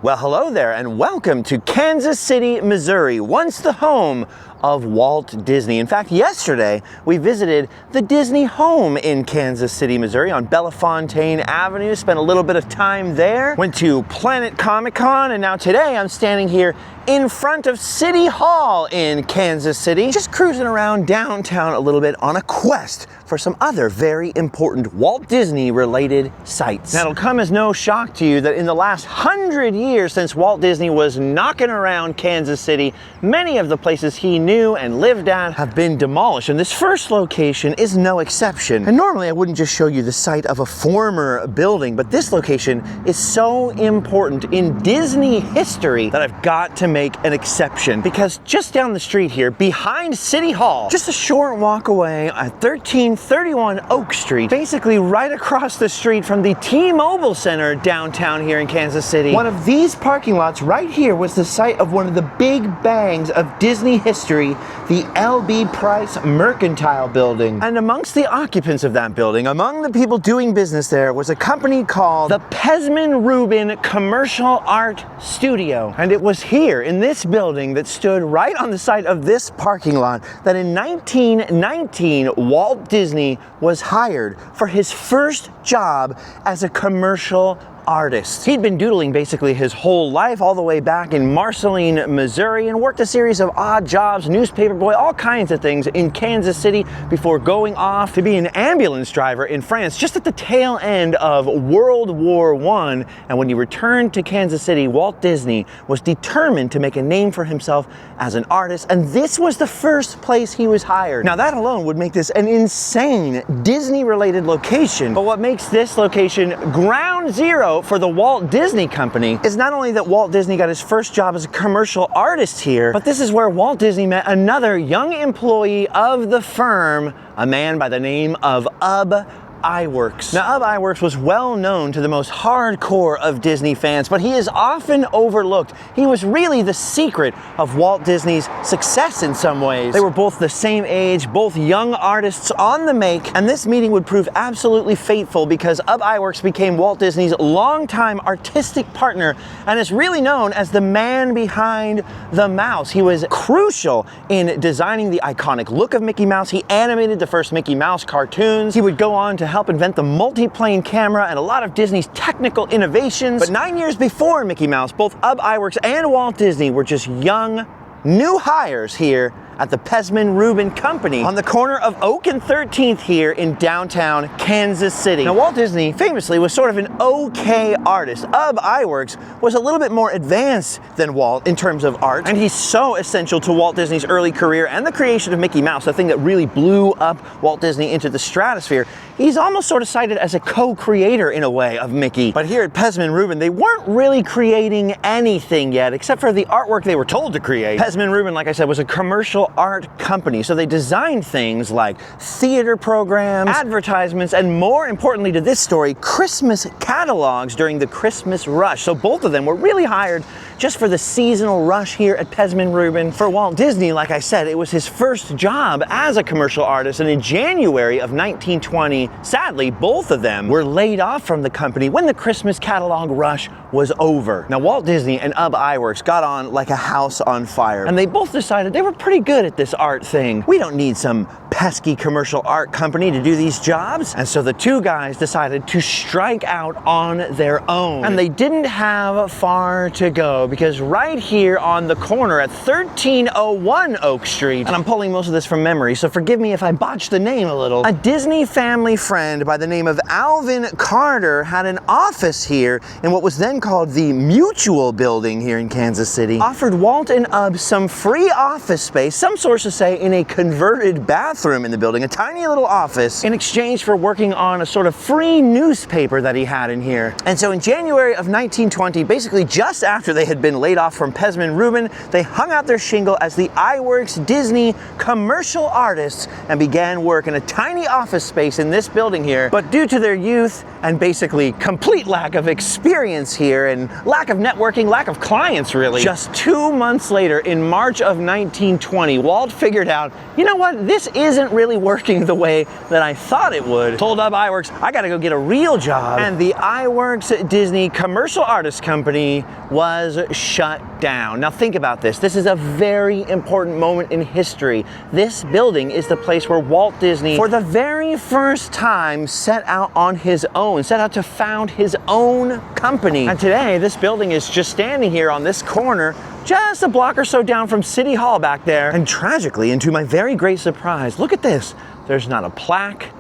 Well, hello there and welcome to Kansas City, Missouri, once the home of Walt Disney. In fact, yesterday we visited the Disney home in Kansas City, Missouri on Bellefontaine Avenue, spent a little bit of time there, went to Planet Comic-Con, and now today I'm standing here in front of City Hall in Kansas City, just cruising around downtown a little bit on a quest for some other very important Walt Disney related sites. Now, it'll come as no shock to you that in the last 100 years since Walt Disney was knocking around Kansas City, many of the places he knew and lived at have been demolished, and this first location is no exception. And normally I wouldn't just show you the site of a former building, but this location is so important in Disney history that I've got to make an exception, because just down the street here behind City Hall, just a short walk away at 1331 Oak Street, basically right across the street from the T-Mobile Center downtown here in Kansas City, one of these parking lots right here was the site of one of the big bangs of Disney history, the L.B. Price Mercantile Building. And amongst the occupants of that building, among the people doing business there, was a company called the Pesmen-Rubin Commercial Art Studio. And it was here in this building that stood right on the side of this parking lot that in 1919 Walt Disney was hired for his first job as a commercial artist. He'd been doodling basically his whole life, all the way back in Marceline, Missouri, and worked a series of odd jobs, newspaper boy, all kinds of things in Kansas City before going off to be an ambulance driver in France just at the tail end of World War I. And when he returned to Kansas City, Walt Disney was determined to make a name for himself as an artist, and this was the first place he was hired. Now that alone would make this an insane Disney-related location, but what makes this location ground zero for the Walt Disney Company is not only that Walt Disney got his first job as a commercial artist here, but this is where Walt Disney met another young employee of the firm, a man by the name of Ub Iwerks. Now, Ub Iwerks was well known to the most hardcore of Disney fans, but he is often overlooked. He was really the secret of Walt Disney's success in some ways. They were both the same age, both young artists on the make, and this meeting would prove absolutely fateful because Ub Iwerks became Walt Disney's longtime artistic partner and is really known as the man behind the mouse. He was crucial in designing the iconic look of Mickey Mouse. He animated the first Mickey Mouse cartoons. He would go on to help invent the multi-plane camera and a lot of Disney's technical innovations. But 9 years before Mickey Mouse, both Ub Iwerks and Walt Disney were just young, new hires here at the Pesmen-Rubin Company on the corner of Oak and 13th here in downtown Kansas City. Now, Walt Disney famously was sort of an okay artist. Ub Iwerks was a little bit more advanced than Walt in terms of art, and he's so essential to Walt Disney's early career and the creation of Mickey Mouse, the thing that really blew up Walt Disney into the stratosphere. He's almost sort of cited as a co-creator in a way of Mickey. But here at Pesmen-Rubin, they weren't really creating anything yet, except for the artwork they were told to create. Pesmen-Rubin, like I said, was a commercial art company, so they designed things like theater programs, advertisements, and more importantly to this story, Christmas catalogs during the Christmas rush. So both of them were really hired just for the seasonal rush here at Pesmen-Rubin. For Walt Disney, like I said, it was his first job as a commercial artist, and in January of 1920, sadly, both of them were laid off from the company when the Christmas catalog rush was over. Now, Walt Disney and Ub Iwerks got on like a house on fire, and they both decided they were pretty good at this art thing. We don't need some pesky commercial art company to do these jobs. And so the two guys decided to strike out on their own. And they didn't have far to go, because right here on the corner at 1301 Oak Street, and I'm pulling most of this from memory, so forgive me if I botch the name a little, a Disney family friend by the name of Alvin Carter had an office here in what was then called the Mutual Building here in Kansas City, offered Walt and Ub some free office space, some sources say in a converted bathroom in the building, a tiny little office, in exchange for working on a sort of free newspaper that he had in here. And so in January of 1920, basically just after they had been laid off from Pesmen-Rubin, they hung out their shingle as the Iwerks-Disney Commercial Artists and began work in a tiny office space in this building here. But due to their youth and basically complete lack of experience here and lack of networking, lack of clients really, just 2 months later in March of 1920, Walt figured out, you know what, this isn't really working the way that I thought it would. Told Ub Iwerks, I gotta go get a real job. And the Iwerks-Disney Commercial Artists Company was shut down. Now think about this. This is a very important moment in history. This building is the place where Walt Disney, for the very first time, set out on his own, set out to found his own company. And today, this building is just standing here on this corner, just a block or so down from City Hall back there. And tragically, and to my very great surprise, look at this. There's not a plaque.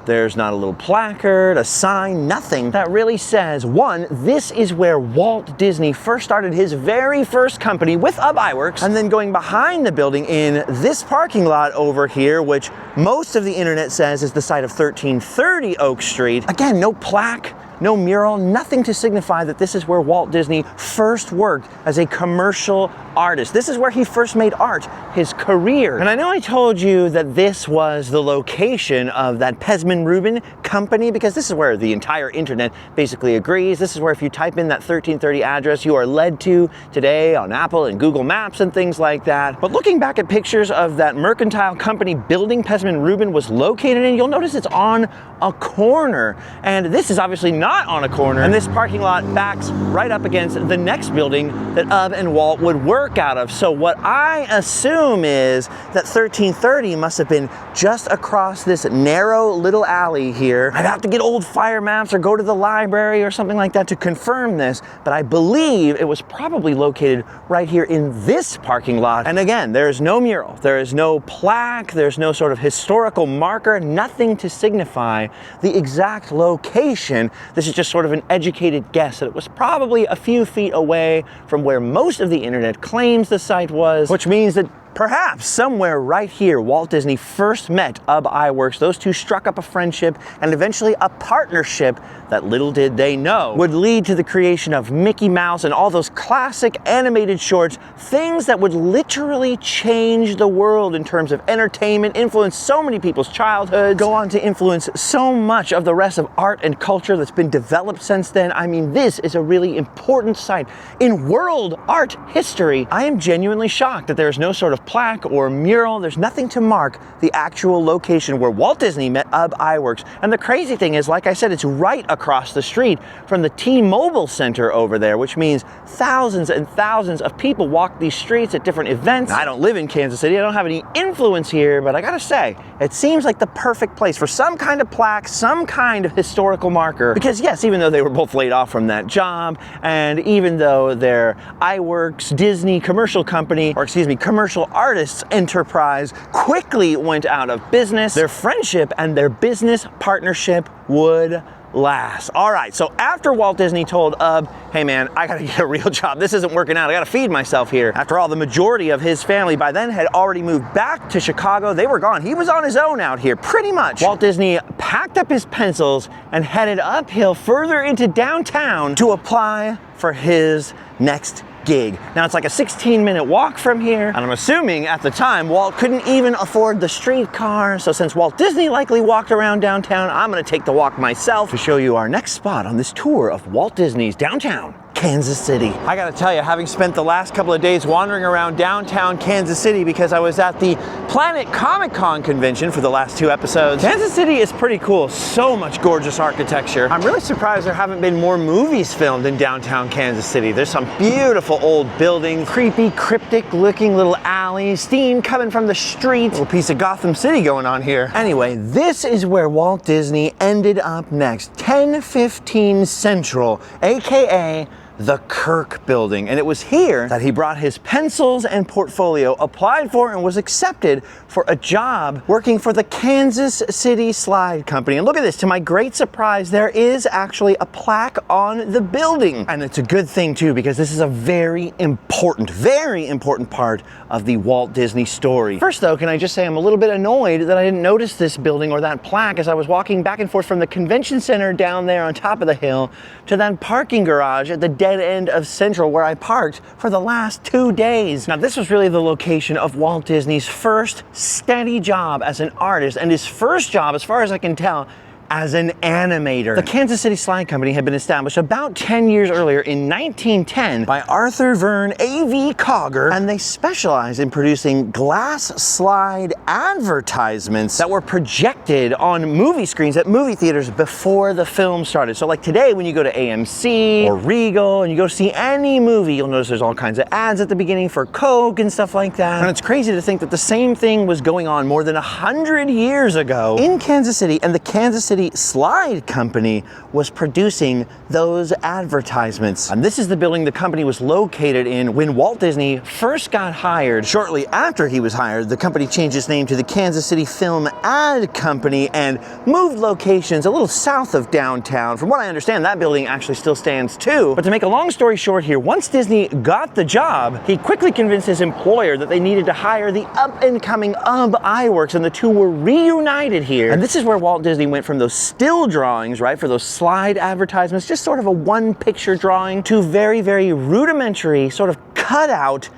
There's not a little placard, a sign, nothing that really says, one, this is where Walt Disney first started his very first company with Ub Iwerks, and then going behind the building in this parking lot over here, which most of the internet says is the site of 1330 Oak Street. Again, no plaque, no mural, nothing to signify that this is where Walt Disney first worked as a commercial artist. This is where he first made art, his career. And I know I told you that this was the location of that Pesmen-Rubin company, because this is where the entire internet basically agrees. This is where if you type in that 1330 address, you are led to today on Apple and Google Maps and things like that. But looking back at pictures of that mercantile company building Pesmen-Rubin was located in, you'll notice it's on a corner. And this is obviously not on a corner, and this parking lot backs right up against the next building that Ub and Walt would work out of. So what I assume is that 1330 must have been just across this narrow little alley here. I'd have to get old fire maps or go to the library or something like that to confirm this, but I believe it was probably located right here in this parking lot. And again, there is no mural, there is no plaque, there's no sort of historical marker, nothing to signify the exact location. This is just sort of an educated guess that it was probably a few feet away from where most of the internet claims the site was, which means that perhaps somewhere right here, Walt Disney first met Ub Iwerks. Those two struck up a friendship and eventually a partnership that little did they know would lead to the creation of Mickey Mouse and all those classic animated shorts, things that would literally change the world in terms of entertainment, influence so many people's childhoods, go on to influence so much of the rest of art and culture that's been developed since then. I mean, this is a really important site in world art history. I am genuinely shocked that there is no sort of plaque or mural. There's nothing to mark the actual location where Walt Disney met Ub Iwerks. And the crazy thing is, like I said, it's right across the street from the T-Mobile Center over there, which means thousands and thousands of people walk these streets at different events. I don't live in Kansas City. I don't have any influence here, but I gotta say, it seems like the perfect place for some kind of plaque, some kind of historical marker. Because yes, even though they were both laid off from that job, and even though their Iwerks-Disney Commercial Company, or excuse me, Commercial Artists enterprise quickly went out of business, their friendship and their business partnership would last. All right, so after Walt Disney told Ub, hey man, I gotta get a real job. This isn't working out. I gotta feed myself here. After all, the majority of his family by then had already moved back to Chicago. They were gone. He was on his own out here, pretty much. Walt Disney packed up his pencils and headed uphill further into downtown to apply for his next gig. Now it's like a 16-minute walk from here, and I'm assuming at the time Walt couldn't even afford the streetcar, so since Walt Disney likely walked around downtown, I'm gonna take the walk myself to show you our next spot on this tour of Walt Disney's downtown Kansas City. I gotta tell you, having spent the last couple of days wandering around downtown Kansas City because I was at the Planet Comic-Con convention for the last 2 episodes, Kansas City is pretty cool. So much gorgeous architecture. I'm really surprised there haven't been more movies filmed in downtown Kansas City. There's some beautiful old buildings, creepy, cryptic looking little alleys, steam coming from the street. Little piece of Gotham City going on here. Anyway, this is where Walt Disney ended up next. 1015 Central, AKA the Kirk Building. And it was here that he brought his pencils and portfolio, applied for and was accepted for a job working for the Kansas City Slide Company. And look at this, to my great surprise, there is actually a plaque on the building. And it's a good thing too, because this is a very important part of the Walt Disney story. First though, can I just say I'm a little bit annoyed that I didn't notice this building or that plaque as I was walking back and forth from the convention center down there on top of the hill to that parking garage at the dead end of Central where I parked for the last 2 days. Now this was really the location of Walt Disney's first steady job as an artist, and his first job, as far as I can tell, as an animator. The Kansas City Slide Company had been established about 10 years earlier in 1910 by Arthur Verne A.V. Cogger, and they specialize in producing glass slide advertisements that were projected on movie screens at movie theaters before the film started. So like today, when you go to AMC or Regal and you go see any movie, you'll notice there's all kinds of ads at the beginning for Coke and stuff like that. And it's crazy to think that the same thing was going on more than 100 years ago in Kansas City, and the Kansas City Slide Company was producing those advertisements. And this is the building the company was located in when Walt Disney first got hired. Shortly after he was hired, the company changed its name to the Kansas City Film Ad Company and moved locations a little south of downtown. From what I understand, that building actually still stands too. But to make a long story short here, once Disney got the job, he quickly convinced his employer that they needed to hire the up-and-coming Ub Iwerks, and the two were reunited here. And this is where Walt Disney went from those still drawings, right, for those slide advertisements, just sort of a one-picture drawing, to very, very rudimentary, sort of cut-out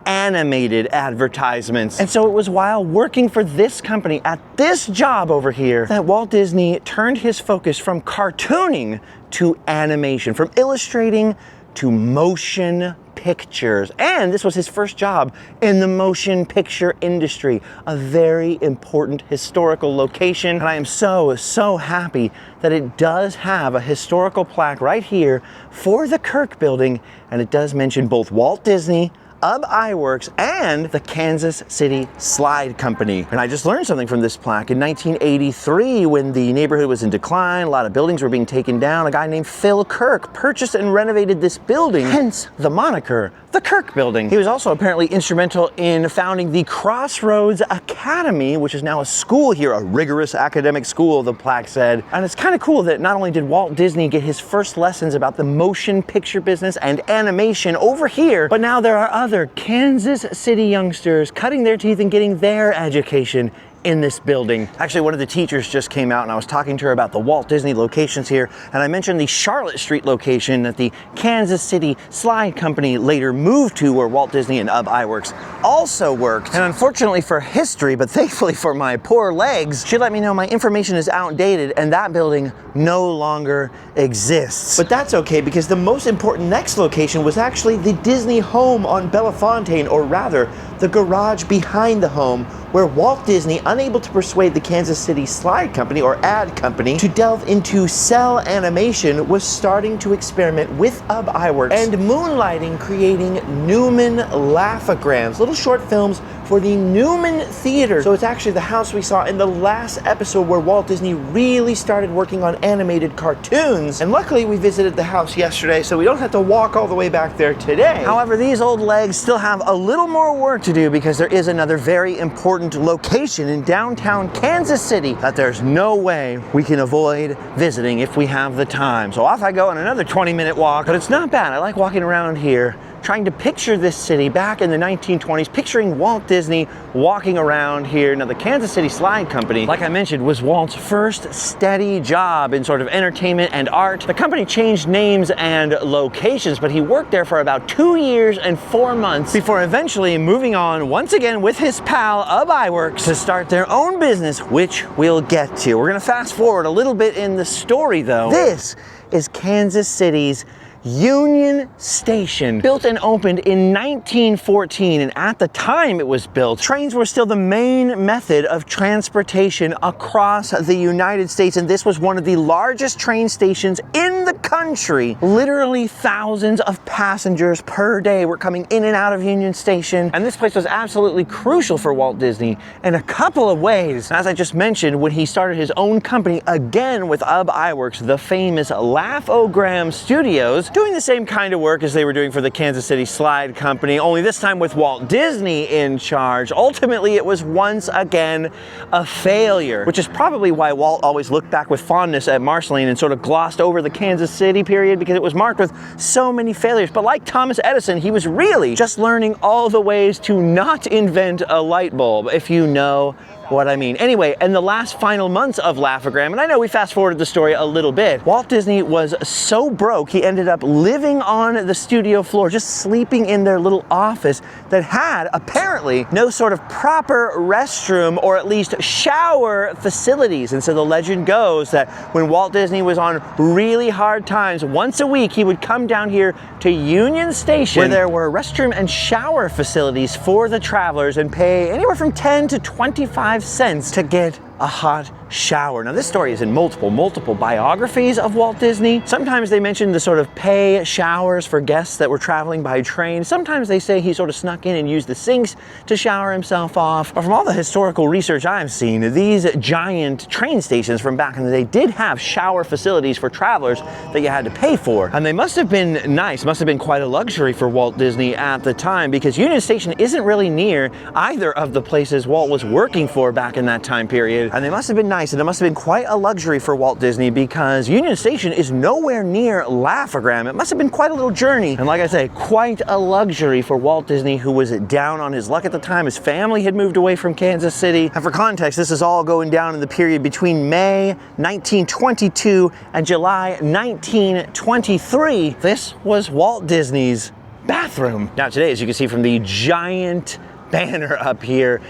animated advertisements. And so it was while working for this company at this job over here that Walt Disney turned his focus from cartooning to animation, from illustrating to motion pictures. And this was his first job in the motion picture industry, a very important historical location. And I am so, so happy that it does have a historical plaque right here for the Kirk building. And it does mention both Walt Disney, Ub Iwerks, and the Kansas City Slide Company. And I just learned something from this plaque. In 1983, when the neighborhood was in decline, a lot of buildings were being taken down, a guy named Phil Kirk purchased and renovated this building, hence the moniker, the Kirk Building. He was also apparently instrumental in founding the Crossroads Academy, which is now a school here, a rigorous academic school, the plaque said. And it's kind of cool that not only did Walt Disney get his first lessons about the motion picture business and animation over here, but now there are other Kansas City youngsters cutting their teeth and getting their education in this building. Actually, one of the teachers just came out and I was talking to her about the Walt Disney locations here, and I mentioned the Charlotte Street location that the Kansas City Slide Company later moved to, where Walt Disney and Ub Iwerks also worked. And unfortunately for history, but thankfully for my poor legs, she let me know my information is outdated and that building no longer exists. But that's okay, because the most important next location was actually the Disney home on Bellefontaine, or rather, the garage behind the home, where Walt Disney, unable to persuade the Kansas City Slide Company, or Ad Company, to delve into cell animation, was starting to experiment with Ub Iwerks and moonlighting, creating Newman Laugh-O-Grams, little short films for the Newman Theater. So it's actually the house we saw in the last episode where Walt Disney really started working on animated cartoons. And luckily we visited the house yesterday, so we don't have to walk all the way back there today. However, these old legs still have a little more work to do, because there is another very important location in downtown Kansas City that there's no way we can avoid visiting if we have the time. So off I go on another 20-minute walk, but it's not bad. I like walking around here, trying to picture this city back in the 1920s, picturing Walt Disney walking around here. Now, the Kansas City Slide Company, like I mentioned, was Walt's first steady job in sort of entertainment and art. The company changed names and locations, but he worked there for about 2 years and 4 months before eventually moving on once again with his pal Ub Iwerks to start their own business, which we'll get to. We're gonna fast forward a little bit in the story though. This is Kansas City's Union Station, built and opened in 1914, and at the time it was built, trains were still the main method of transportation across the United States, and this was one of the largest train stations in the country. Literally thousands of passengers per day were coming in and out of Union Station, and this place was absolutely crucial for Walt Disney in a couple of ways. As I just mentioned, when he started his own company again with Ub Iwerks, the famous Laugh-O-Gram Studios, doing the same kind of work as they were doing for the Kansas City Slide Company, only this time with Walt Disney in charge. Ultimately, it was once again a failure, which is probably why Walt always looked back with fondness at Marceline and sort of glossed over the Kansas City period, because it was marked with so many failures. But like Thomas Edison, he was really just learning all the ways to not invent a light bulb, if you know what I mean. Anyway, in the last final months of Laugh-O-Gram, and I know we fast forwarded the story a little bit, Walt Disney was so broke he ended up living on the studio floor, just sleeping in their little office that had apparently no sort of proper restroom or at least shower facilities. And so the legend goes that when Walt Disney was on really hard times, once a week he would come down here to Union Station where there were restroom and shower facilities for the travelers and pay anywhere from 10 to 25 cents to get a hot shower. Now this story is in multiple biographies of Walt Disney. Sometimes they mention the sort of pay showers for guests that were traveling by train. Sometimes they say he sort of snuck in and used the sinks to shower himself off. But from all the historical research I've seen, these giant train stations from back in the day did have shower facilities for travelers that you had to pay for. And they must have been nice, must have been quite a luxury for Walt Disney at the time, because Union Station isn't really near either of the places Walt was working for back in that time period. And they must have been nice, and it must have been quite a luxury for Walt Disney, because Union Station is nowhere near Laugh-O-Gram. It must have been quite a little journey, and like I say, quite a luxury for Walt Disney, who was down on his luck at the time. His family had moved away from Kansas City. And for context, this is all going down in the period between May 1922 and July 1923. This was Walt Disney's bathroom. Now today, as you can see from the giant banner up here,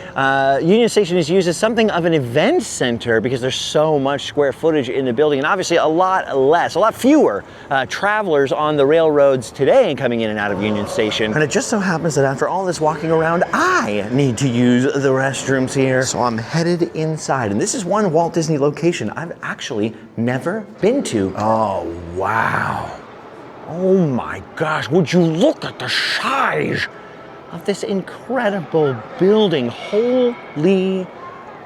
Union Station is used as something of an event center because there's so much square footage in the building, and obviously a lot fewer travelers on the railroads today coming in and out of Union Station. And it just so happens that after all this walking around, I need to use the restrooms here. So I'm headed inside, and this is one Walt Disney location I've actually never been to. Oh, wow. Oh my gosh, would you look at the size of this incredible building. Holy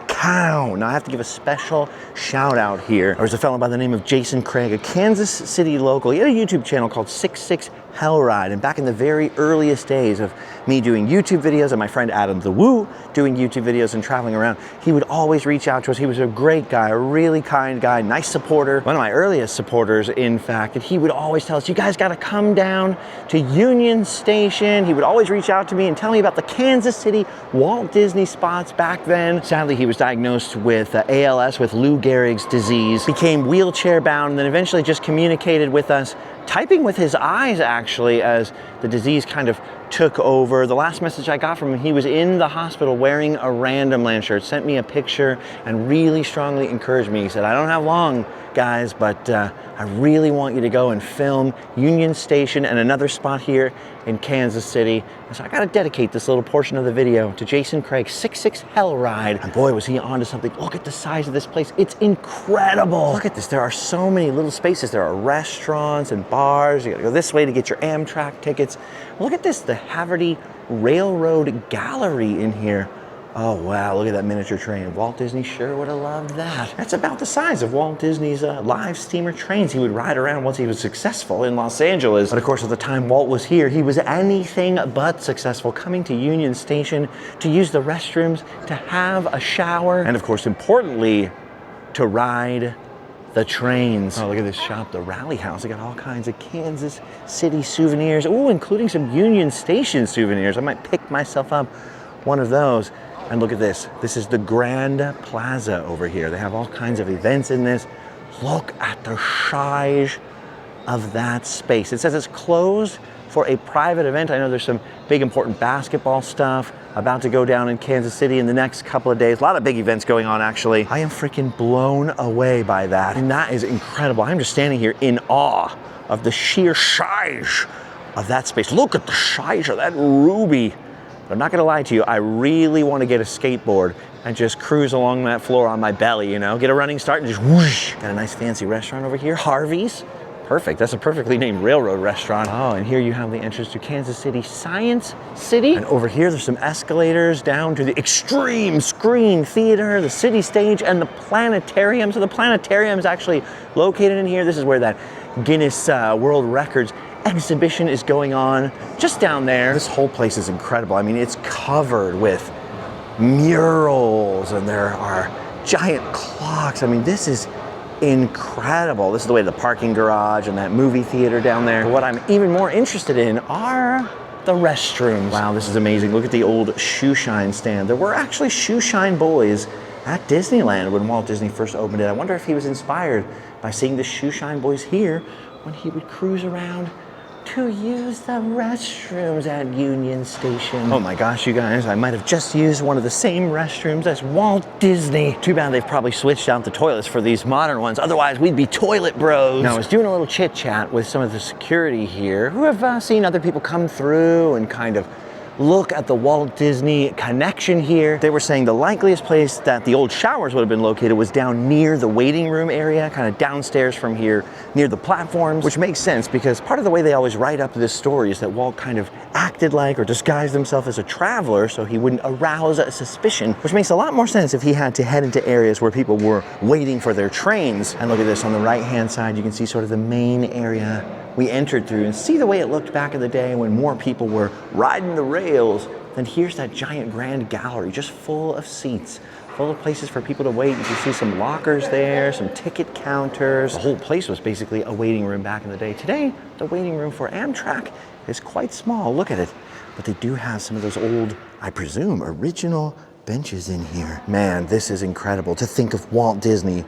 cow. Now I have to give a special shout out here. There's a fellow by the name of Jason Craig, a Kansas City local. He had a YouTube channel called 66 Hell Ride, and back in the very earliest days of me doing YouTube videos and my friend Adam the Woo doing YouTube videos and traveling around, he would always reach out to us. He was a great guy, a really kind guy, nice supporter, one of my earliest supporters in fact, and he would always tell us, you guys got to come down to Union Station. He would always reach out to me and tell me about the Kansas City Walt Disney spots back then. Sadly, he was diagnosed with ALS, with Lou Gehrig's disease, became wheelchair bound, and then eventually just communicated with us typing with his eyes, actually, as the disease kind of took over. The last message I got from him, he was in the hospital wearing a Random Land shirt, sent me a picture and really strongly encouraged me. He said, I don't have long, guys, but I really want you to go and film Union Station and another spot here in Kansas City. And so I got to dedicate this little portion of the video to Jason Craig's 66 Hell Ride. And boy, was he onto something. Look at the size of this place. It's incredible. Look at this. There are so many little spaces. There are restaurants and bars. You got to go this way to get your Amtrak tickets. Look at this, the Haverty Railroad Gallery in here. Oh wow, look at that miniature train. Walt Disney sure would have loved that. That's about the size of Walt Disney's live steamer trains he would ride around once he was successful in Los Angeles. But of course, at the time Walt was here, he was anything but successful, coming to Union Station to use the restrooms, to have a shower, and of course, importantly, to ride the trains. Oh, look at this shop, the Rally House. They got all kinds of Kansas City souvenirs. Oh, including some Union Station souvenirs. I might pick myself up one of those. And look at this. This is the Grand Plaza over here. They have all kinds of events in this. Look at the size of that space. It says it's closed for a private event. I know there's some big important basketball stuff about to go down in Kansas City in the next couple of days. A lot of big events going on, actually. I am freaking blown away by that. And that is incredible. I'm just standing here in awe of the sheer size of that space. Look at the size of that ruby. But I'm not gonna lie to you, I really want to get a skateboard and just cruise along that floor on my belly, you know? Get a running start and just whoosh. Got a nice fancy restaurant over here, Harvey's. Perfect, that's a perfectly named railroad restaurant. Oh, and here you have the entrance to Kansas City Science City. And over here, there's some escalators down to the Extreme Screen Theater, the City Stage, and the Planetarium. So the Planetarium is actually located in here. This is where that Guinness World Records exhibition is going on, just down there. This whole place is incredible. I mean, it's covered with murals, and there are giant clocks. I mean, this is incredible. This is the way to the parking garage and that movie theater down there. But what I'm even more interested in are the restrooms. Wow, this is amazing. Look at the old shoe shine stand. There were actually shoe shine boys at Disneyland when Walt Disney first opened it. I wonder if he was inspired by seeing the shoe shine boys here when he would cruise around to use the restrooms at Union Station. Oh my gosh, you guys, I might have just used one of the same restrooms as Walt Disney. Too bad they've probably switched out the toilets for these modern ones. Otherwise, we'd be toilet bros. Now, I was doing a little chit chat with some of the security here who have seen other people come through and kind of look at the Walt Disney connection here. They were saying the likeliest place that the old showers would have been located was down near the waiting room area, kind of downstairs from here, near the platforms, which makes sense because part of the way they always write up this story is that Walt kind of acted like or disguised himself as a traveler so he wouldn't arouse a suspicion, which makes a lot more sense if he had to head into areas where people were waiting for their trains. And look at this, on the right-hand side, you can see sort of the main area we entered through, and see the way it looked back in the day when more people were riding the rails. Then here's that giant grand gallery just full of seats, full of places for people to wait. You can see some lockers there, some ticket counters. The whole place was basically a waiting room back in the day. Today, the waiting room for Amtrak is quite small. Look at it. But they do have some of those old, I presume, original benches in here. Man, this is incredible to think of Walt Disney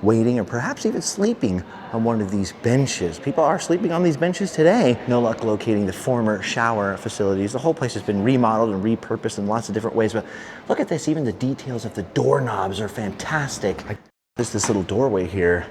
waiting or perhaps even sleeping on one of these benches. People are sleeping on these benches today. No luck locating the former shower facilities. The whole place has been remodeled and repurposed in lots of different ways, but look at this, even the details of the doorknobs are fantastic. There's this little doorway here.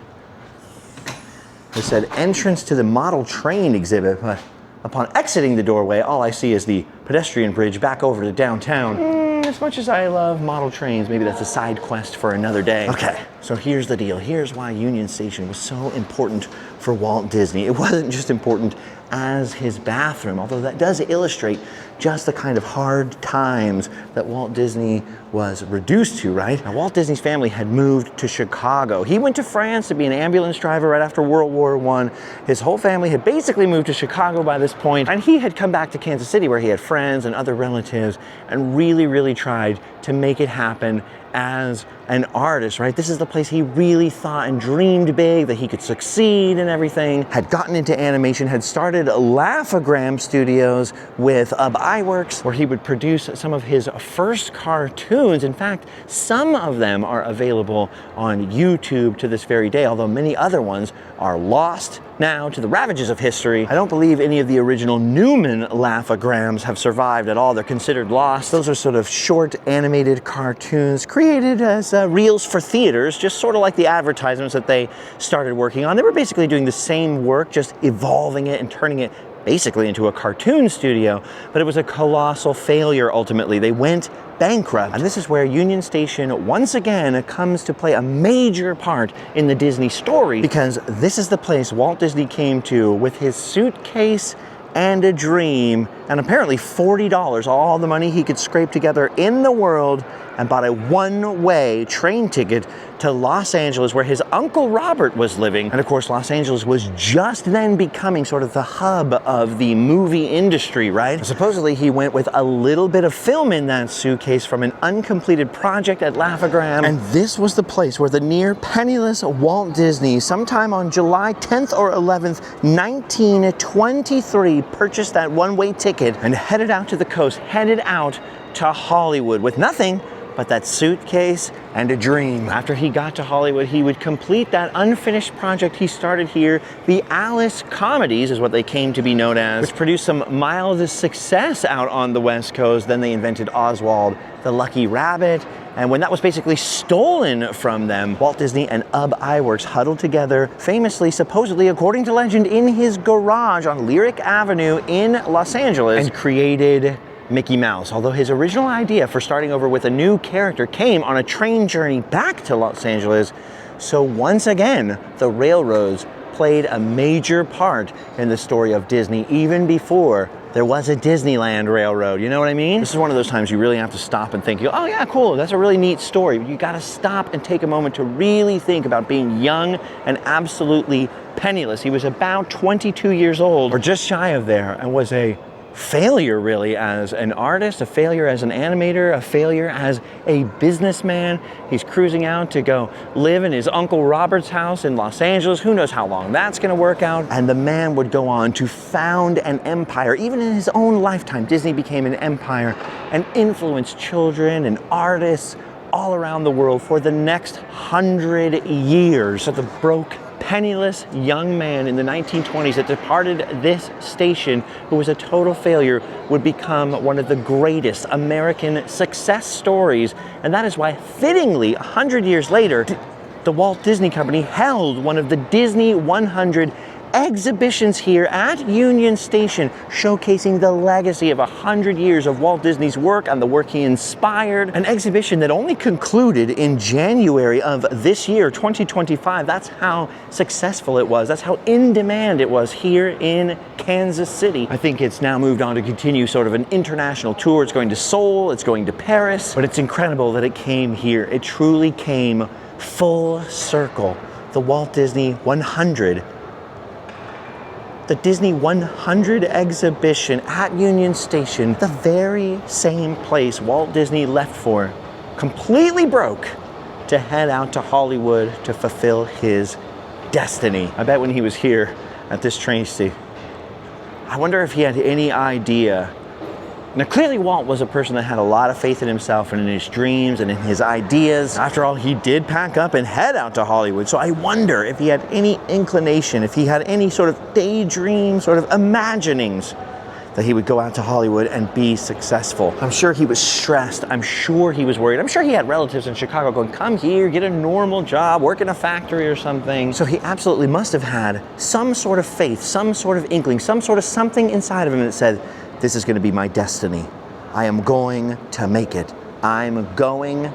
It said entrance to the model train exhibit, but upon exiting the doorway, all I see is the pedestrian bridge back over to downtown. As much as I love model trains, maybe that's a side quest for another day. Okay, so here's the deal. Here's why Union Station was so important for Walt Disney. It wasn't just important as his bathroom, although that does illustrate just the kind of hard times that Walt Disney was reduced to, right? Now, Walt Disney's family had moved to Chicago. He went to France to be an ambulance driver right after World War I. His whole family had basically moved to Chicago by this point, and he had come back to Kansas City where he had friends and other relatives and really tried to make it happen as an artist, right? This is the place he really thought and dreamed big that he could succeed and everything. Had gotten into animation, had started Laugh-O-Gram Studios with Ub Iwerks, where he would produce some of his first cartoons. In fact, some of them are available on YouTube to this very day, although many other ones are lost now to the ravages of history. I don't believe any of the original Newman Laugh-O-Grams have survived at all. They're considered lost. Those are sort of short animated cartoons created as reels for theaters, just sort of like the advertisements that they started working on. They were basically doing the same work, just evolving it and turning it basically into a cartoon studio, but it was a colossal failure ultimately. They went bankrupt. And this is where Union Station once again comes to play a major part in the Disney story, because this is the place Walt Disney came to with his suitcase and a dream, and apparently $40, all the money he could scrape together in the world, and bought a one-way train ticket to Los Angeles where his Uncle Robert was living. And of course, Los Angeles was just then becoming sort of the hub of the movie industry, right? And supposedly he went with a little bit of film in that suitcase from an uncompleted project at Laugh-O-Gram. And this was the place where the near penniless Walt Disney, sometime on July 10th or 11th, 1923, purchased that one-way ticket and headed out to the coast, headed out to Hollywood with nothing but that suitcase and a dream. After he got to Hollywood, he would complete that unfinished project he started here. The Alice comedies is what they came to be known as, which produced some mild success out on the West Coast. Then they invented Oswald the Lucky Rabbit. And when that was basically stolen from them, Walt Disney and Ub Iwerks huddled together, famously, supposedly, according to legend, in his garage on Lyric Avenue in Los Angeles, and created Mickey Mouse, although his original idea for starting over with a new character came on a train journey back to Los Angeles. So once again, the railroads played a major part in the story of Disney, even before there was a Disneyland railroad. You know what I mean? This is one of those times you really have to stop and think, oh yeah, cool, that's a really neat story. You gotta stop and take a moment to really think about being young and absolutely penniless. He was about 22 years old, or just shy of there, and was a failure really as an artist, a failure as an animator, a failure as a businessman. He's cruising out to go live in his Uncle Robert's house in Los Angeles. Who knows how long that's gonna work out. And the man would go on to found an empire. Even in his own lifetime, Disney became an empire and influenced children and artists all around the world for the next 100 years. So the broke penniless young man in the 1920s that departed this station, who was a total failure, would become one of the greatest American success stories. And that is why, fittingly, 100 years later, the Walt Disney Company held one of the Disney 100 exhibitions here at Union Station, showcasing the legacy of 100 years of Walt Disney's work and the work he inspired. An exhibition that only concluded in January of this year, 2025. That's how successful it was. That's how in demand it was here in Kansas City. I think it's now moved on to continue sort of an international tour. It's going to Seoul, it's going to Paris, but it's incredible that it came here. It truly came full circle. The Walt Disney 100. The Disney 100 exhibition at Union Station, the very same place Walt Disney left for, completely broke, to head out to Hollywood to fulfill his destiny. I bet when he was here at this train station, I wonder if he had any idea. Now, clearly Walt was a person that had a lot of faith in himself and in his dreams and in his ideas. After all, he did pack up and head out to Hollywood. So I wonder if he had any inclination, if he had any sort of daydream, sort of imaginings that he would go out to Hollywood and be successful. I'm sure he was stressed. I'm sure he was worried. I'm sure he had relatives in Chicago going, come here, get a normal job, work in a factory or something. So he absolutely must have had some sort of faith, some sort of inkling, some sort of something inside of him that said, this is going to be my destiny. I am going to make it. I'm going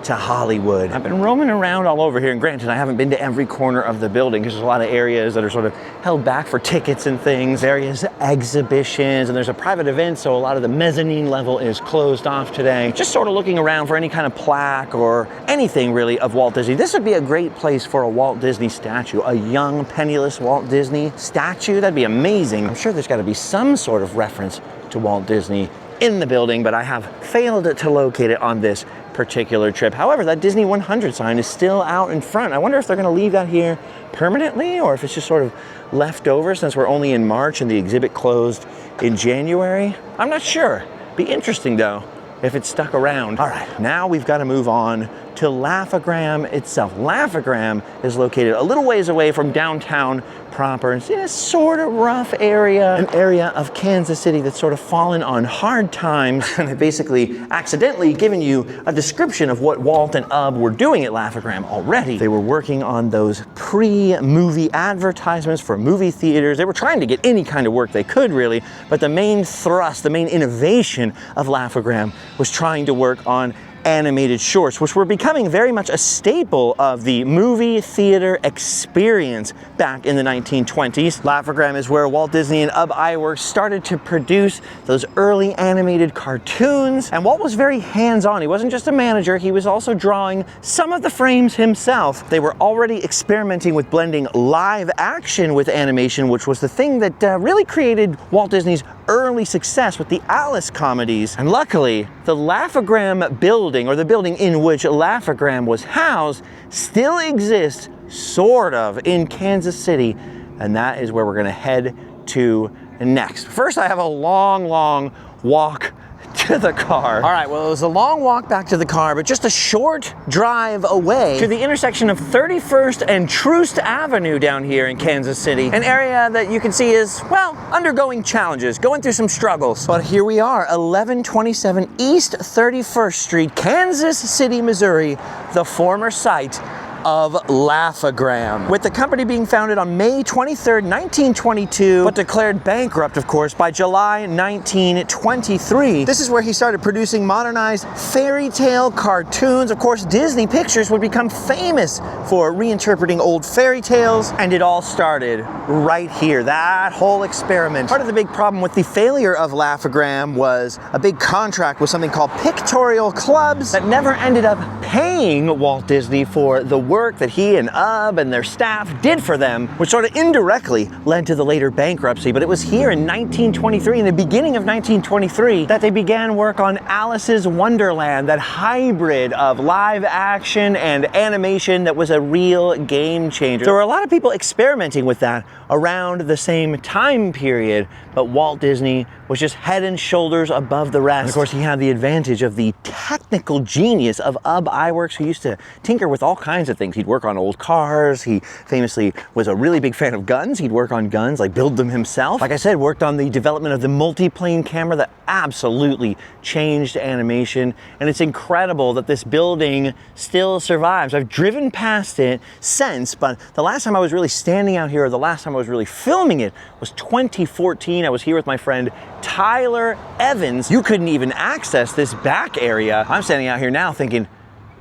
to Hollywood. I've been roaming around all over here, and granted, I haven't been to every corner of the building because there's a lot of areas that are sort of held back for tickets and things, various exhibitions, and there's a private event, so a lot of the mezzanine level is closed off today. Just sort of looking around for any kind of plaque or anything really of Walt Disney. This would be a great place for a Walt Disney statue, a young, penniless Walt Disney statue. That'd be amazing. I'm sure there's got to be some sort of reference to Walt Disney in the building, but I have failed to locate it on this particular trip. However, that Disney 100 sign is still out in front. I wonder if they're going to leave that here permanently, or if it's just sort of left over since we're only in March and the exhibit closed in January. I'm not sure. Be interesting though if it's stuck around. All right, now we've got to move on to Laugh-O-Gram itself. Laugh-O-Gram is located a little ways away from downtown proper. It's in a sort of rough area, an area of Kansas City that's sort of fallen on hard times. And I've basically accidentally given you a description of what Walt and Ub were doing at Laugh-O-Gram already. They were working on those pre-movie advertisements for movie theaters. They were trying to get any kind of work they could really, but the main thrust, the main innovation of Laugh-O-Gram was trying to work on animated shorts, which were becoming very much a staple of the movie theater experience back in the 1920s. Laugh-O-Gram is where Walt Disney and Ub Iwerks started to produce those early animated cartoons. And Walt was very hands-on. He wasn't just a manager, he was also drawing some of the frames himself. They were already experimenting with blending live action with animation, which was the thing that really created Walt Disney's early success with the Alice comedies. And luckily, the Laugh-O-Gram building, or the building in which Laugh-O-Gram was housed, still exists, sort of, in Kansas City. And that is where we're gonna head to next. First, I have a long walk to the car. All right, well, it was a long walk back to the car, but just a short drive away to the intersection of 31st and Troost Avenue down here in Kansas City. An area that you can see is, well, undergoing challenges, going through some struggles. But here we are, 1127 East 31st Street, Kansas City, Missouri, the former site of Laugh-O-Gram, with the company being founded on May 23rd, 1922, but declared bankrupt, of course, by July 1923. This is where he started producing modernized fairy tale cartoons. Of course, Disney Pictures would become famous for reinterpreting old fairy tales, and it all started right here, that whole experiment. Part of the big problem with the failure of Laugh-O-Gram was a big contract with something called pictorial clubs that never ended up paying Walt Disney for the work that he and Ub and their staff did for them, which sort of indirectly led to the later bankruptcy. But it was here in 1923, in the beginning of 1923, that they began work on Alice's Wonderland, that hybrid of live action and animation that was a real game changer. There were a lot of people experimenting with that around the same time period, but Walt Disney was just head and shoulders above the rest. And of course, he had the advantage of the technical genius of Ub Iwerks, who used to tinker with all kinds of things. He'd work on old cars. He famously was a really big fan of guns. He'd work on guns, like build them himself. Like I said, worked on the development of the multi-plane camera that absolutely changed animation. And it's incredible that this building still survives. I've driven past it since, but the last time I was really standing out here, or the last time I was really filming it, was 2014. I was here with my friend Tyler Evans. You couldn't even access this back area. I'm standing out here now thinking,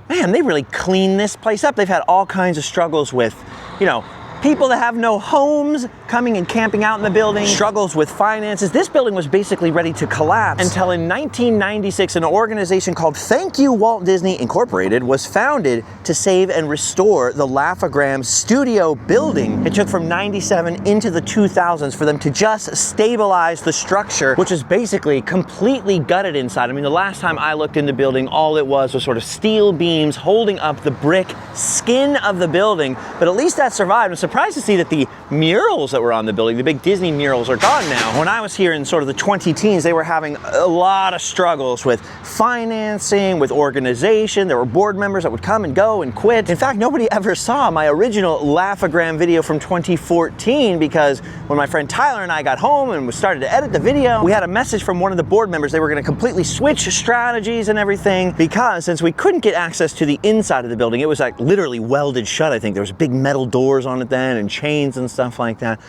man, they really cleaned this place up. They've had all kinds of struggles with, you know, people that have no homes coming and camping out in the building, struggles with finances. This building was basically ready to collapse until in 1996, an organization called Thank You Walt Disney Incorporated was founded to save and restore the Laugh-O-Gram studio building. It took from 97 into the 2000s for them to just stabilize the structure, which is basically completely gutted inside. I mean, the last time I looked in the building, all it was sort of steel beams holding up the brick skin of the building, but at least that survived. I'm surprised to see that the murals that were on the building, the big Disney murals, are gone now. When I was here in sort of the 2010s, they were having a lot of struggles with financing, with organization. There were board members that would come and go and quit. In fact, nobody ever saw my original Laugh-O-Gram video from 2014 because when my friend Tyler and I got home and started to edit the video, we had a message from one of the board members. They were going to completely switch strategies and everything because since we couldn't get access to the inside of the building, it was like literally welded shut. I think there was big metal doors on it then and chains and stuff like that.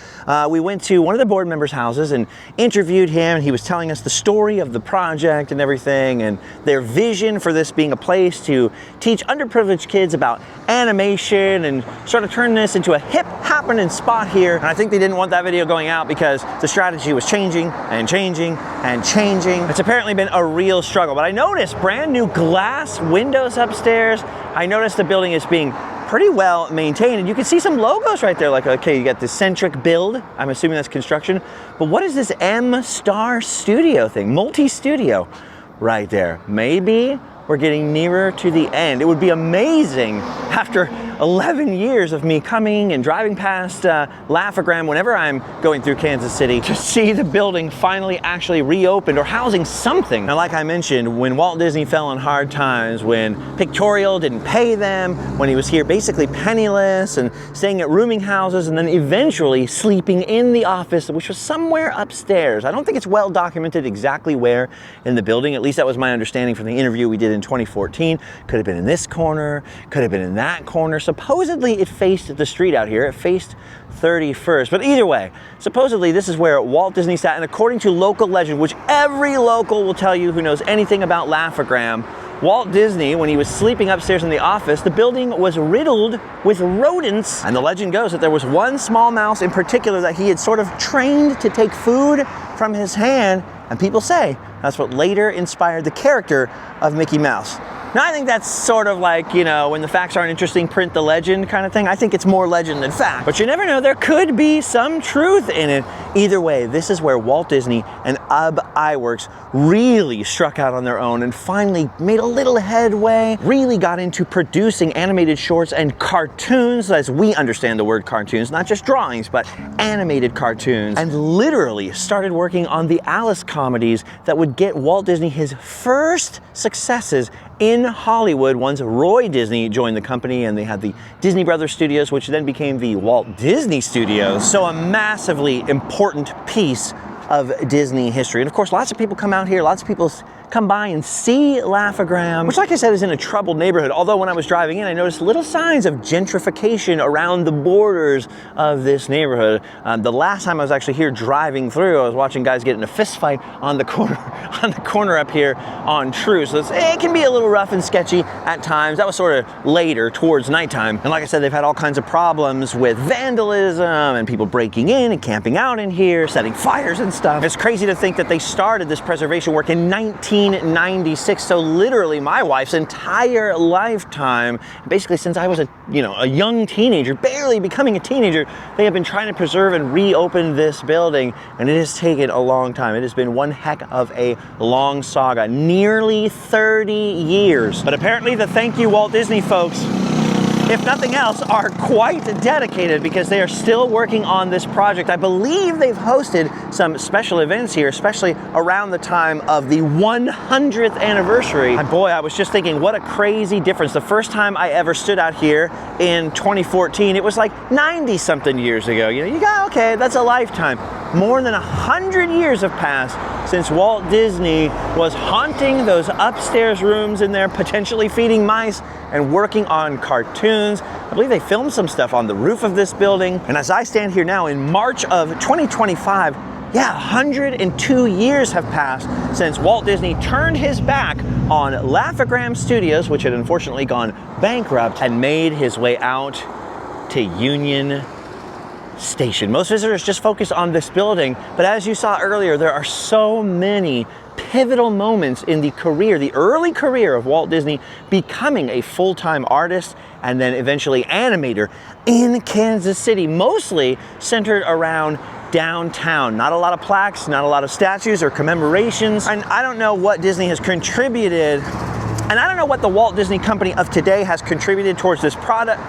We went to one of the board members' houses and interviewed him, and he was telling us the story of the project and everything and their vision for this being a place to teach underprivileged kids about animation and sort of turn this into a hip happening spot here. And I think they didn't want that video going out because the strategy was changing and changing and changing. It's apparently been a real struggle, but I noticed brand new glass windows upstairs. I noticed the building is being pretty well maintained, and you can see some logos right there, like, okay, you got the centric build. I'm assuming that's construction, but what is this M-Star Studio thing? Multi-studio right there. Maybe we're getting nearer to the end. It would be amazing after 11 years of me coming and driving past Laugh-O-Gram whenever I'm going through Kansas City to see the building finally actually reopened or housing something. Now, like I mentioned, when Walt Disney fell on hard times, when Pictorial didn't pay them, when he was here basically penniless and staying at rooming houses and then eventually sleeping in the office, which was somewhere upstairs. I don't think it's well documented exactly where in the building. At least that was my understanding from the interview we did in 2014. Could have been in this corner, could have been in that corner. Supposedly it faced the street out here. It faced 31st. But either way, supposedly this is where Walt Disney sat. And according to local legend, which every local will tell you who knows anything about Laugh-O-Gram, Walt Disney, when he was sleeping upstairs in the office, the building was riddled with rodents. And the legend goes that there was one small mouse in particular that he had sort of trained to take food from his hand. And people say that's what later inspired the character of Mickey Mouse. Now, I think that's sort of like, you know, when the facts aren't interesting, print the legend kind of thing. I think it's more legend than fact. But you never know, there could be some truth in it. Either way, this is where Walt Disney and Ub Iwerks really struck out on their own and finally made a little headway, really got into producing animated shorts and cartoons, as we understand the word cartoons, not just drawings, but animated cartoons, and literally started working on the Alice comedies that would get Walt Disney his first successes in Hollywood once Roy Disney joined the company, and they had the Disney Brothers Studios, which then became the Walt Disney Studios. So a massively important piece of Disney history. And of course, lots of people come out here, lots of people come by and see Laugh-O-Gram, which, like I said, is in a troubled neighborhood. Although when I was driving in, I noticed little signs of gentrification around the borders of this neighborhood. The last time I was actually here driving through, I was watching guys get in a fist fight on the corner up here on True. So it can be a little rough and sketchy at times. That was sort of later, towards nighttime. And like I said, they've had all kinds of problems with vandalism and people breaking in and camping out in here, setting fires and stuff. It's crazy to think that they started this preservation work in 1996, so literally my wife's entire lifetime, basically since I was a young teenager, barely becoming a teenager, they have been trying to preserve and reopen this building, and it has taken a long time. It has been one heck of a long saga, nearly 30 years. But apparently the Thank You Walt Disney folks if nothing else, are quite dedicated because they are still working on this project. I believe they've hosted some special events here, especially around the time of the 100th anniversary. And boy, I was just thinking, what a crazy difference. The first time I ever stood out here in 2014, it was like 90-something years ago. You know, you got, okay, that's a lifetime. More than 100 years have passed since Walt Disney was haunting those upstairs rooms in there, potentially feeding mice and working on cartoons. I believe they filmed some stuff on the roof of this building. And as I stand here now in March of 2025, yeah, 102 years have passed since Walt Disney turned his back on Laugh-O-Gram Studios, which had unfortunately gone bankrupt, and made his way out to Union Station. Most visitors just focus on this building, but as you saw earlier, there are so many pivotal moments in the career, the early career of Walt Disney, becoming a full-time artist and then eventually animator in Kansas City, mostly centered around downtown. Not a lot of plaques, not a lot of statues or commemorations. And I don't know what Disney has contributed, and I don't know what the Walt Disney Company of today has contributed towards this product.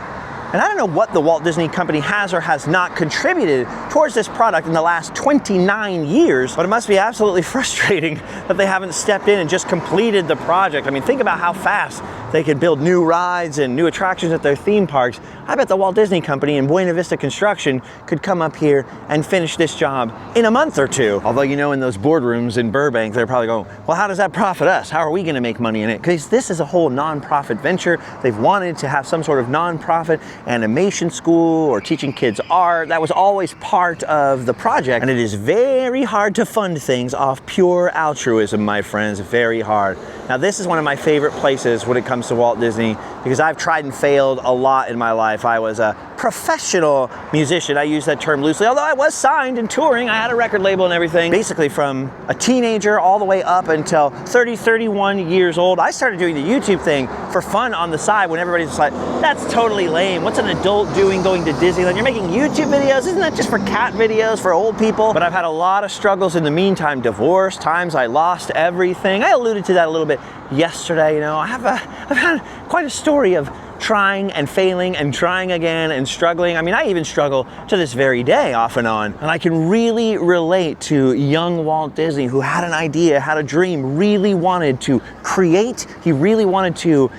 And I don't know what the Walt Disney Company has or has not contributed towards this product in the last 29 years, but it must be absolutely frustrating that they haven't stepped in and just completed the project. I mean, think about how fast they could build new rides and new attractions at their theme parks. I bet the Walt Disney Company and Buena Vista Construction could come up here and finish this job in a month or two. Although, you know, in those boardrooms in Burbank, they're probably going, well, how does that profit us? How are we gonna make money in it? Because this is a whole nonprofit venture. They've wanted to have some sort of nonprofit animation school or teaching kids art. That was always part of the project. And it is very hard to fund things off pure altruism, my friends, very hard. Now, this is one of my favorite places when it comes to Walt Disney because I've tried and failed a lot in my life. I was a professional musician. I use that term loosely, although I was signed and touring. I had a record label and everything. Basically from a teenager all the way up until 30, 31 years old. I started doing the YouTube thing for fun on the side when everybody's just like, that's totally lame. What's an adult doing going to Disneyland? You're making YouTube videos? Isn't that just for cat videos for old people? But I've had a lot of struggles in the meantime. Divorce, times I lost everything. I alluded to that a little bit yesterday. You know, I've had quite a story of trying and failing and trying again and struggling. I mean, I even struggle to this very day off and on. And I can really relate to young Walt Disney who had an idea, had a dream, really wanted to create. He really wanted to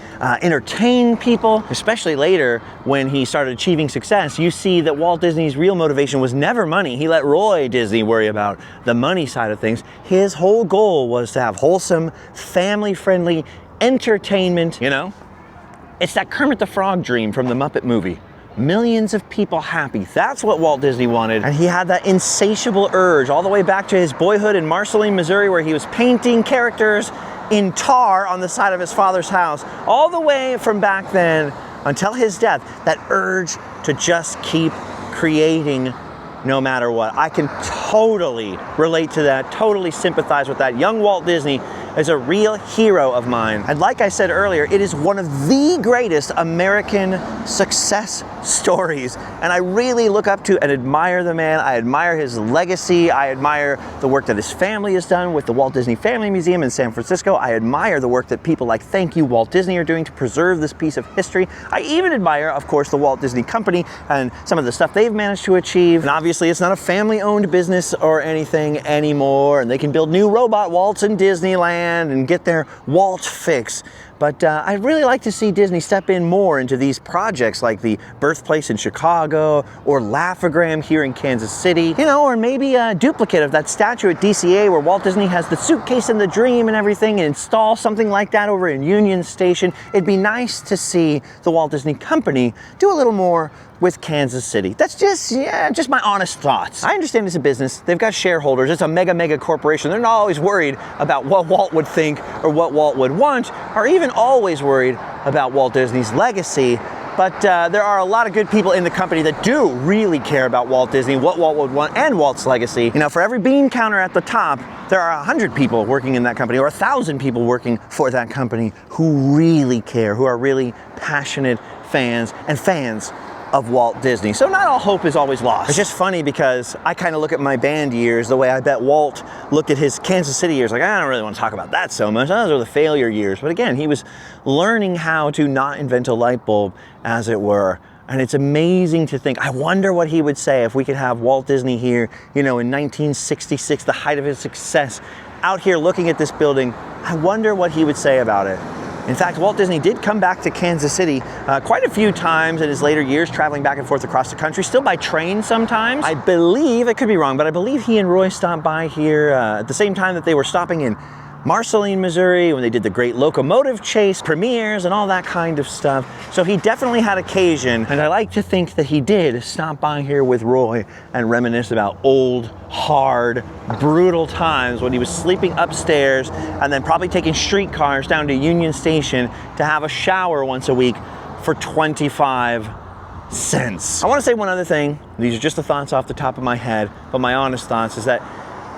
entertain people, especially later when he started achieving success. You see that Walt Disney's real motivation was never money. He let Roy Disney worry about the money side of things. His whole goal was to have wholesome, family-friendly entertainment, you know? It's that Kermit the Frog dream from the Muppet movie. Millions of people happy. That's what Walt Disney wanted. And he had that insatiable urge all the way back to his boyhood in Marceline, Missouri, where he was painting characters in tar on the side of his father's house. All the way from back then until his death, that urge to just keep creating no matter what. I can totally relate to that, totally sympathize with that. Young Walt Disney is a real hero of mine. And like I said earlier, it is one of the greatest American success stories. And I really look up to and admire the man. I admire his legacy. I admire the work that his family has done with the Walt Disney Family Museum in San Francisco. I admire the work that people like Thank You Walt Disney are doing to preserve this piece of history. I even admire, of course, the Walt Disney Company and some of the stuff they've managed to achieve. And obviously it's not a family-owned business or anything anymore, and they can build new robot Walts in Disneyland and get their Walt fix. But I'd really like to see Disney step in more into these projects like the Birthplace in Chicago or Laugh-O-Gram here in Kansas City, you know, or maybe a duplicate of that statue at DCA where Walt Disney has the suitcase and the dream and everything, and install something like that over in Union Station. It'd be nice to see the Walt Disney Company do a little more with Kansas City. That's just my honest thoughts. I understand it's a business. They've got shareholders. It's a mega corporation. They're not always worried about what Walt would think or what Walt would want, or even always worried about Walt Disney's legacy. But there are a lot of good people in the company that do really care about Walt Disney, what Walt would want, and Walt's legacy. You know, for every bean counter at the top, there are 100 people working in that company, or 1,000 people working for that company who really care, who are really passionate fans, and fans of Walt Disney. So not all hope is always lost. It's just funny because I kind of look at my band years the way I bet Walt looked at his Kansas City years. Like, I don't really want to talk about that so much. Those are the failure years. But again, he was learning how to not invent a light bulb, as it were. And it's amazing to think, I wonder what he would say if we could have Walt Disney here, you know, in 1966, the height of his success, out here looking at this building. I wonder what he would say about it. In fact, Walt Disney did come back to Kansas City quite a few times in his later years, traveling back and forth across the country, still by train sometimes. I believe, I could be wrong, but I believe he and Roy stopped by here at the same time that they were stopping in Marceline, Missouri, when they did the great locomotive chase premieres and all that kind of stuff. So he definitely had occasion, and I like to think that he did stop by here with Roy and reminisce about old, hard, brutal times when he was sleeping upstairs and then probably taking streetcars down to Union Station to have a shower once a week for 25 cents. I want to say one other thing. These are just the thoughts off the top of my head, but my honest thoughts is that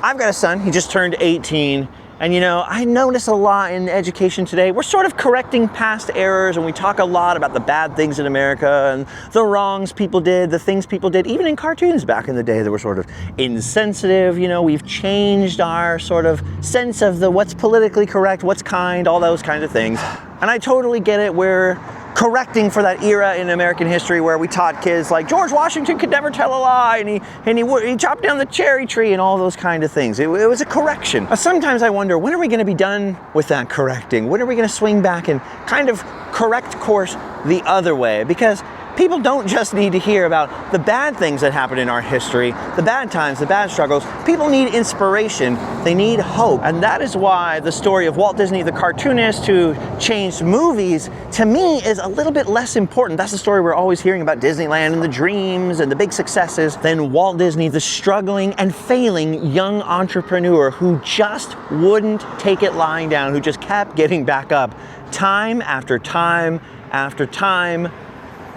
I've got a son. He just turned 18. And you know, I notice a lot in education today, we're sort of correcting past errors, and we talk a lot about the bad things in America and the wrongs people did, the things people did, even in cartoons back in the day that were sort of insensitive. You know, we've changed our sort of sense of the what's politically correct, what's kind, all those kind of things. And I totally get it. We're correcting for that era in American history where we taught kids like George Washington could never tell a lie, and he chopped down the cherry tree and all those kind of things. It was a correction. Sometimes I wonder, when are we going to be done with that correcting? When are we going to swing back and kind of correct course the other way? Because people don't just need to hear about the bad things that happened in our history, the bad times, the bad struggles. People need inspiration. They need hope. And that is why the story of Walt Disney, the cartoonist who changed movies, to me is a little bit less important. That's the story we're always hearing about Disneyland and the dreams and the big successes, than Walt Disney, the struggling and failing young entrepreneur who just wouldn't take it lying down, who just kept getting back up time after time after time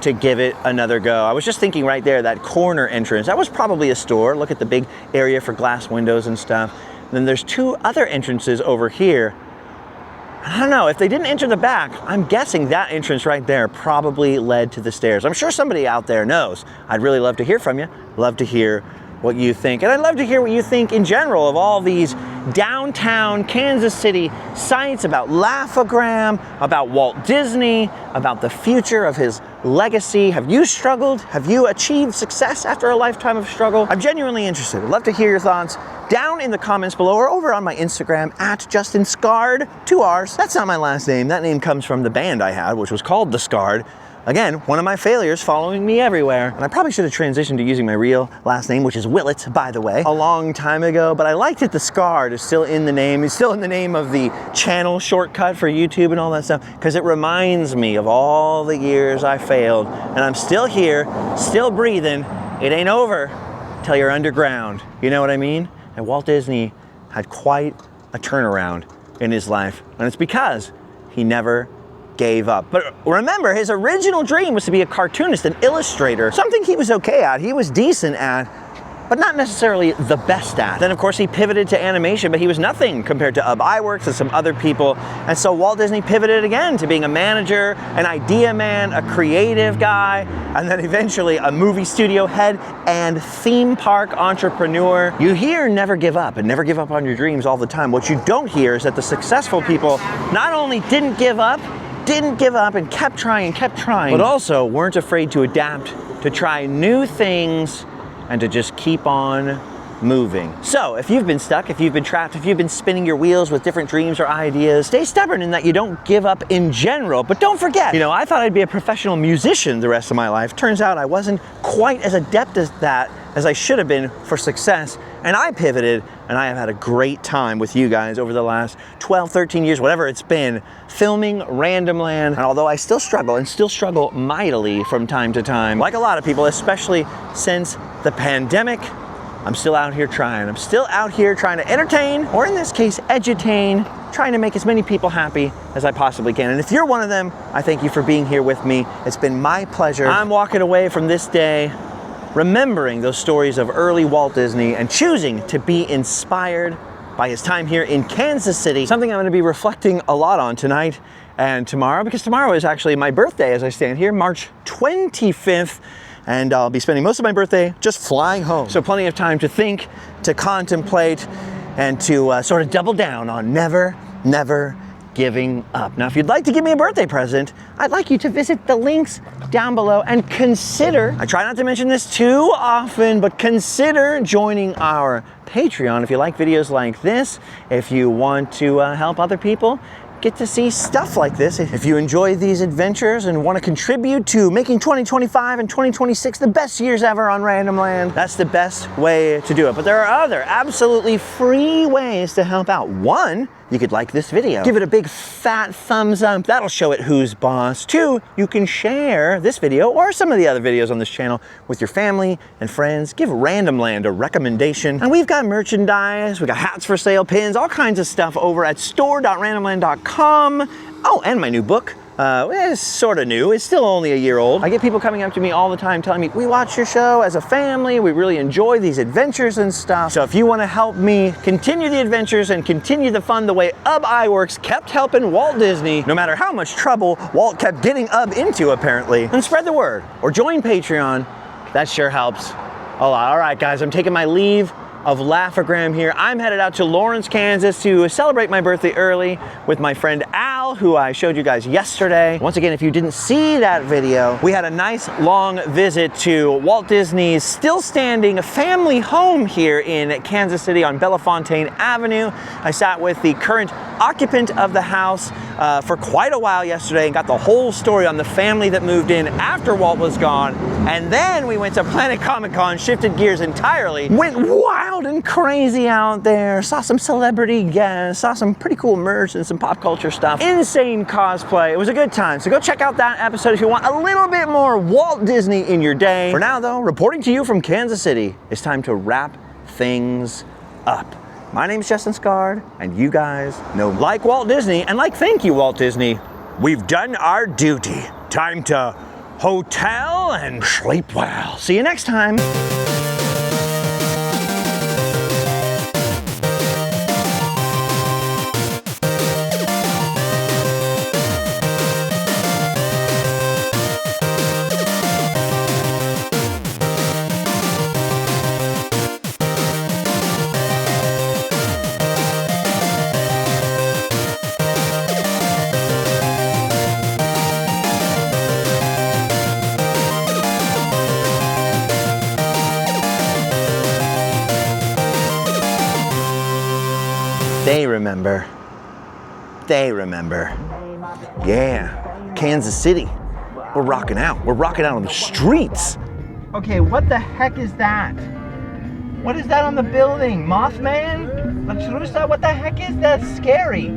to give it another go. I was just thinking right there, that corner entrance, that was probably a store. Look at the big area for glass windows and stuff. And then there's two other entrances over here. I don't know, if they didn't enter the back, I'm guessing that entrance right there probably led to the stairs. I'm sure somebody out there knows. I'd really love to hear from you. Love to hear what you think. And I'd love to hear what you think in general of all these downtown Kansas City sites, about Laugh-O-Gram, about Walt Disney, about the future of his legacy. Have you struggled? Have you achieved success after a lifetime of struggle? I'm genuinely interested. I'd love to hear your thoughts down in the comments below or over on my Instagram at Justin Scarred, 2 R's. That's not my last name. That name comes from the band I had, which was called The Scarred. Again, one of my failures, following me everywhere. And I probably should have transitioned to using my real last name, which is Willett, by the way, a long time ago, but I liked it. The Scarred is still in the name. It's still in the name of the channel shortcut for YouTube and all that stuff, because it reminds me of all the years I failed. And I'm still here, still breathing. It ain't over till you're underground. You know what I mean? And Walt Disney had quite a turnaround in his life. And it's because he never gave up. But remember, his original dream was to be a cartoonist, an illustrator, something he was okay at, he was decent at, but not necessarily the best at. Then of course he pivoted to animation, but he was nothing compared to Ub Iwerks and some other people. And so Walt Disney pivoted again to being a manager, an idea man, a creative guy, and then eventually a movie studio head and theme park entrepreneur. You hear never give up and never give up on your dreams all the time. What you don't hear is that the successful people not only didn't give up and kept trying, but also weren't afraid to adapt, to try new things, and to just keep on moving. So if you've been stuck, if you've been trapped, if you've been spinning your wheels with different dreams or ideas, stay stubborn in that you don't give up in general. But don't forget, you know, I thought I'd be a professional musician the rest of my life. Turns out I wasn't quite as adept at that as I should have been for success. And I pivoted, and I have had a great time with you guys over the last 12, 13 years, whatever it's been, filming Randomland. And although I still struggle, and still struggle mightily from time to time, like a lot of people, especially since the pandemic, I'm still out here trying. I'm still out here trying to entertain, or in this case, edutain, trying to make as many people happy as I possibly can. And if you're one of them, I thank you for being here with me. It's been my pleasure. I'm walking away from this day remembering those stories of early Walt Disney and choosing to be inspired by his time here in Kansas City. Something I'm going to be reflecting a lot on tonight and tomorrow, because tomorrow is actually my birthday as I stand here, March 25th. and I'll be spending most of my birthday just flying home. So plenty of time to think, to contemplate, and to sort of double down on never giving up. Now, if you'd like to give me a birthday present, I'd like you to visit the links down below and consider, I try not to mention this too often, but consider joining our Patreon if you like videos like this, if you want to help other people get to see stuff like this. If you enjoy these adventures and want to contribute to making 2025 and 2026 the best years ever on Random Land, that's the best way to do it. But there are other absolutely free ways to help out. One, you could like this video. Give it a big fat thumbs up. That'll show it who's boss. Two, you can share this video or some of the other videos on this channel with your family and friends. Give Random Land a recommendation. And we've got merchandise, we got hats for sale, pins, all kinds of stuff over at store.randomland.com. Oh, and my new book. It's sort of new. It's still only a year old. I get people coming up to me all the time telling me, we watch your show as a family. We really enjoy these adventures and stuff. So if you want to help me continue the adventures and continue the fun the way Ub Iwerks kept helping Walt Disney, no matter how much trouble Walt kept getting Ub into apparently, then spread the word or join Patreon. That sure helps a lot. All right, guys, I'm taking my leave of Laugh-O-Gram here. I'm headed out to Lawrence, Kansas to celebrate my birthday early with my friend Al, who I showed you guys yesterday. Once again, if you didn't see that video, we had a nice long visit to Walt Disney's still standing family home here in Kansas City on Bellefontaine Avenue. I sat with the current occupant of the house for quite a while yesterday and got the whole story on the family that moved in after Walt was gone. And then we went to Planet Comic-Con, shifted gears entirely, went wild and crazy out there, saw some celebrity guests, saw some pretty cool merch and some pop culture stuff, insane cosplay. It was a good time. So go check out that episode if you want a little bit more Walt Disney in your day. For now though, reporting to you from Kansas City, it's time to wrap things up. My name's Justin Scard, and you guys know, like Walt Disney, and like thank you Walt Disney, we've done our duty. Time to hotel and sleep well. See you next time. They remember. They remember. Yeah, Kansas City. We're rocking out. We're rocking out on the streets. Okay, what the heck is that? What is that on the building? Mothman? What the heck is that? Scary.